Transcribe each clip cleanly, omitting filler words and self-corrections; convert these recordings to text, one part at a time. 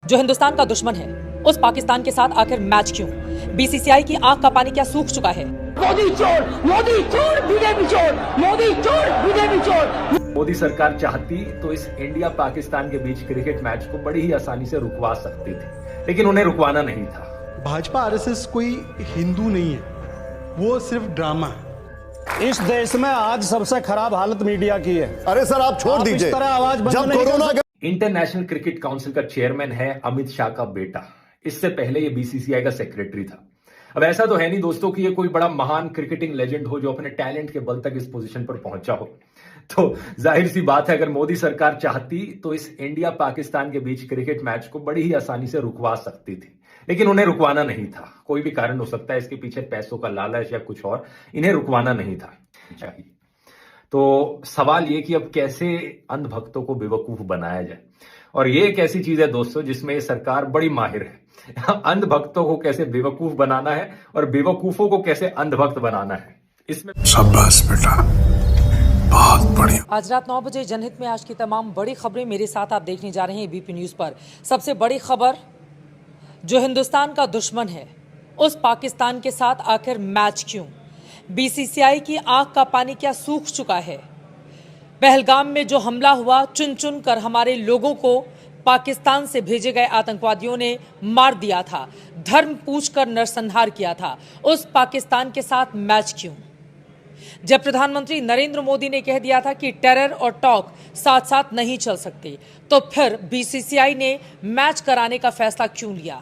जो हिंदुस्तान का दुश्मन है, उस पाकिस्तान के साथ आखिर मैच क्यों? बीसीसीआई की आंख का पानी क्या सूख चुका है? मोदी चोर, बीजेपी चोर, मोदी चोर, बीजेपी चोर। मोदी सरकार चाहती तो इस इंडिया पाकिस्तान के बीच क्रिकेट मैच को बड़ी ही आसानी से रुकवा सकती थी, लेकिन उन्हें रुकवाना नहीं था। भाजपा आरएसएस कोई हिंदू नहीं है, वो सिर्फ ड्रामा है। इस देश में आज सबसे खराब हालत मीडिया की है। अरे सर आप छोड़ दीजिए। इस तरह आवाज बंद जब नहीं कर कोरोना इंटरनेशनल क्रिकेट काउंसिल का चेयरमैन है अमित शाह का बेटा। इससे पहले ये बीसीसीआई का सेक्रेटरी था। अब ऐसा तो है नहीं दोस्तों कि ये कोई बड़ा महान क्रिकेटिंग लेजेंड हो जो अपने टैलेंट के बल तक इस पोजीशन पर पहुंचा हो। तो जाहिर सी बात है, अगर मोदी सरकार चाहती तो इस इंडिया पाकिस्तान के बीच क्रिकेट मैच को बड़ी ही आसानी से रुकवा सकती थी, लेकिन उन्हें रुकवाना नहीं था। कोई भी कारण हो सकता है, इसके पीछे पैसों का लालच या कुछ और, इन्हें रुकवाना नहीं था चाहिए। तो सवाल ये कि अब कैसे अंधभक्तों को बेवकूफ बनाया जाए, और ये एक ऐसी चीज है दोस्तों जिसमें ये सरकार बड़ी माहिर है। अंधभक्तों को कैसे बेवकूफ बनाना है और बेवकूफों को कैसे अंधभक्त बनाना है, इसमें शाबाश बेटा, बहुत बढ़िया। आज रात 9 बजे जनहित में आज की तमाम बड़ी खबरें मेरे साथ आप देखने जा रहे हैं एबीपी न्यूज पर। सबसे बड़ी खबर, जो हिंदुस्तान का दुश्मन है, उस पाकिस्तान के साथ आखिर मैच क्यों? बीसीसीआई की आंख का पानी क्या सूख चुका है? पहलगाम में जो हमला हुआ, चुन चुन कर हमारे लोगों को पाकिस्तान से भेजे गए आतंकवादियों ने मार दिया था, धर्म पूछकर नरसंहार किया था। उस पाकिस्तान के साथ मैच क्यों? जब प्रधानमंत्री नरेंद्र मोदी ने कह दिया था कि टेरर और टॉक साथ साथ नहीं चल सकते, तो फिर बीसीसीआई ने मैच कराने का फैसला क्यों लिया?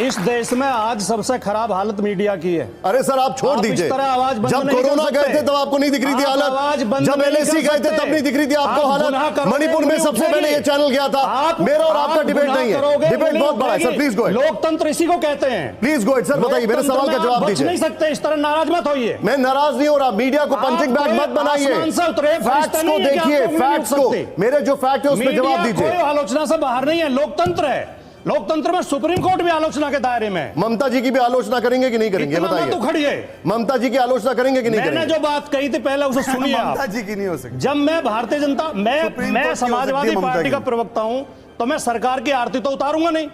इस देश में आज सबसे खराब हालत मीडिया की है। अरे सर आप छोड़ दीजिए। जब कोरोना गए थे तब आपको नहीं दिख रही थी हालत, जब एलएसी गए थे तब नहीं दिख रही थी आपको हालत। मणिपुर में सबसे पहले ये चैनल गया था। मेरा और आपका डिबेट नहीं है, डिबेट बहुत बड़ा है सर। Please go. लोकतंत्र इसी को कहते हैं। प्लीज गो सर, बताइए, मेरे सवाल का जवाब दीजिए। नहीं सकते, इस तरह नाराज मत होइए। मैं नाराज नहीं हो रहा, मीडिया को पंचिंग बैग मत बनाइए। फैक्ट्स को देखिए, फैक्ट्स को, मेरे जो फैक्ट है उस पर जवाब दीजिए। आलोचना से बाहर नहीं है, लोकतंत्र है। लोकतंत्र में सुप्रीम कोर्ट भी आलोचना के दायरे में। ममता जी की भी आलोचना करेंगे कि नहीं करेंगे, बताइए। तो खड़िए, ममता जी की आलोचना करेंगे कि नहीं करेंगे? मैंने जो बात कही थी पहले उसे सुनिए। ममता जी की नहीं हो सकती। जब मैं भारतीय जनता, मैं समाजवादी पार्टी का प्रवक्ता हूं, तो मैं सरकार की आरती तो उतारूंगा नहीं।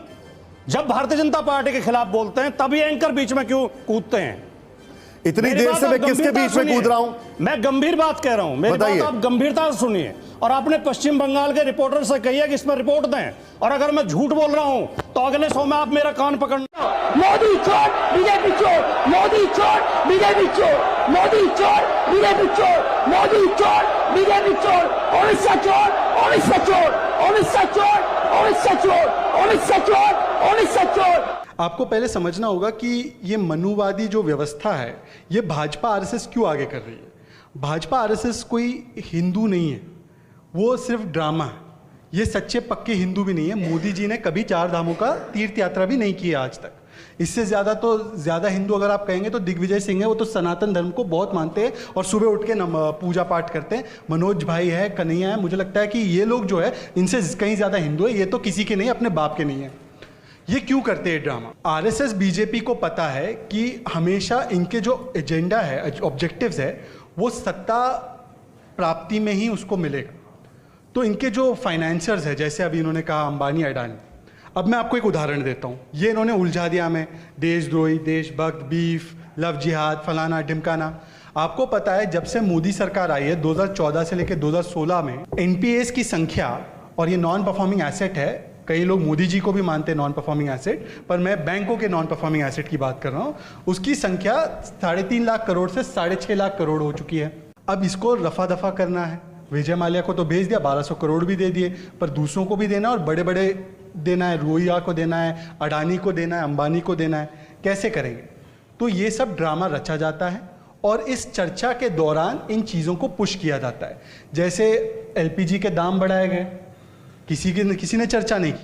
जब भारतीय जनता पार्टी के खिलाफ बोलते हैं तभी एंकर बीच में क्यों कूदते हैं? इतनी देर से मैं किसके बीच में कूद रहा हूं? मैं गंभीर बात कह रहा हूं, मेरी बात आप गंभीरता से सुनिए। और आपने पश्चिम बंगाल के रिपोर्टर से कहिए कि इस पर रिपोर्ट दें, और अगर मैं झूठ बोल रहा हूं तो अगले शो में आप मेरा कान पकड़ना। मोदी चोर, बीजेपी चोर, मोदी चोर, बीजेपी चोर, मोदी चोर, बीजेपी चोर, मोदी चोर, बीजेपी चोर, ओडिशा चोर, ओडिशा चोर, ओडिशा चोर, ओडिशा चोर, ओडिशा चोर, ओडिशा चोर। आपको पहले समझना होगा कि ये मनुवादी जो व्यवस्था है, ये भाजपा आरएसएस क्यों आगे कर रही है। भाजपा आरएसएस कोई हिंदू नहीं है, वो सिर्फ ड्रामा है। ये सच्चे पक्के हिंदू भी नहीं है। मोदी जी ने कभी 4 धामों का तीर्थ यात्रा भी नहीं की है आज तक। इससे ज़्यादा हिंदू अगर आप कहेंगे तो दिग्विजय सिंह है, वो तो सनातन धर्म को बहुत मानते हैं और सुबह उठ के पूजा पाठ करते हैं। मनोज भाई है, कन्हैया है, मुझे लगता है कि ये लोग जो है इनसे कहीं ज़्यादा हिंदू है। ये तो किसी के नहीं, अपने बाप के नहीं है। ये क्यों करते हैं ड्रामा? आरएसएस बीजेपी को पता है कि हमेशा इनके जो एजेंडा है, ऑब्जेक्टिव्स है, वो सत्ता प्राप्ति में ही उसको मिलेगा। तो इनके जो फाइनेंसर्स है, जैसे अभी इन्होंने कहा अंबानी, अडानी, अब मैं आपको एक उदाहरण देता हूँ। ये इन्होंने उलझा दिया में देशद्रोही, देशभक्त, बीफ, लव जिहाद, फलाना ढिमकाना। आपको पता है जब से मोदी सरकार आई है 2014 से लेकर 2016 में एनपीएस की संख्या, और ये नॉन परफॉर्मिंग एसेट है, कई लोग मोदी जी को भी मानते हैं नॉन परफॉर्मिंग एसेट, पर मैं बैंकों के नॉन परफॉर्मिंग एसेट की बात कर रहा हूँ, उसकी संख्या 3.5 लाख करोड़ से 6.5 लाख करोड़ हो चुकी है। अब इसको रफा दफा करना है। विजय माल्या को तो भेज दिया, 1200 करोड़ भी दे दिए, पर दूसरों को भी देना है और बड़े बड़े देना है, रोहिया को देना है, अडानी को देना है, अंबानी को देना है। कैसे करेंगे? तो ये सब ड्रामा रचा जाता है और इस चर्चा के दौरान इन चीज़ों को पुश किया जाता है। जैसे एलपीजी के दाम बढ़ाए गए, किसी ने चर्चा नहीं की।